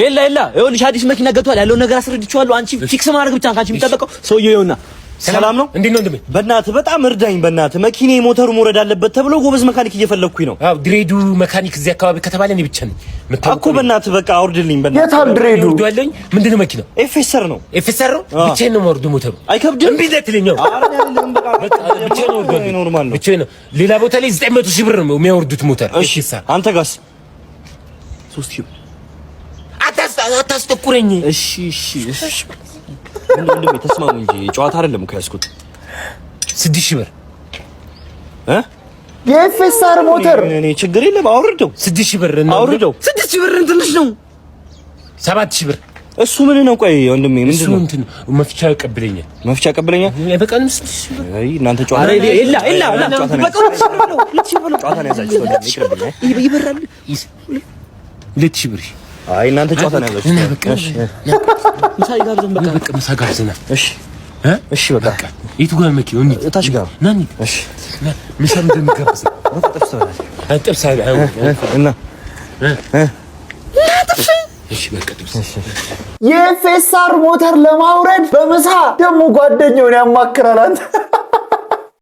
የላ ይኸውልሽ አዲስ መኪና ገብቷል ያለውን ነገር አስረድቼዋለሁ። አንቺ ፊክስ ማድረግ ብቻ ካንቺ የሚጠበቀው ሰውዬው ይኸውና። ሰላም ነው? እንዴት ነው? በእናትህ በጣም እርዳኝ። በእናትህ መኪኔ ሞተሩ መውረድ አለበት ተብሎ ጎበዝ መካኒክ እየፈለኩኝ ነው። አዎ ድሬዱ መካኒክ እዚህ አካባቢ ከተባለ እኔ ብቻ ነኝ እኮ። በእናትህ በቃ አውርድልኝ። በእናትህ የታል ድሬዱ? ወርዷለኝ። ምንድነው መኪናው? ኤፍኤስአር ነው። ኤፍኤስአር ነው። ብቻዬን ነው የምወርደው። ሞተሩ አይከብድም? እምቢ ለትልኛው ብቻዬን ነው የምወርደው። ብቻዬን ነው። ሌላ ቦታ ላይ 900 ሺህ ብር ነው የሚያወርዱት ሞተር። እሺ አንተ ጋርስ 3000 አታስጠቁረኝ። እሺ ወንድሜ ተስማሙ እንጂ ጨዋታ አይደለም እኮ ያዝኩት። 6000 ብር የኤፍኤስአር ሞተር እኔ ችግር የለም አውርደው። 6000 ብር ነው አውርደው። 6000 ብር ትንሽ ነው። 7000 ብር እሱ ምን ነው? ቆይ ወንድሜ ምንድን ነው? እንትን መፍቻ ያቀብለኛል። መፍቻ ያቀብለኛል። በቀን 6000 ብር። አይ እናንተ ጨዋታ አረ የላ ጨዋታ ነው ያዛችሁት። ይቅርብኝ። ይበራል 2000 ብር። አይ እናንተ ጨዋታ ነው ያዛችሁት። እሺ ምሳ ጋብዘን በቃ ምሳ ጋብዘና። እሺ በቃ የቱ ጋር መኪናው? እንዴ እታች ጋር ናኒ። እሺ ምሳ ምንድን ነው ጋብዘን? ጥብስ እና እሺ በቃ ጥብስ። የኤፍኤስአር ሞተር ለማውረድ በምሳ ደግሞ ጓደኛውን ያማክራል አንተ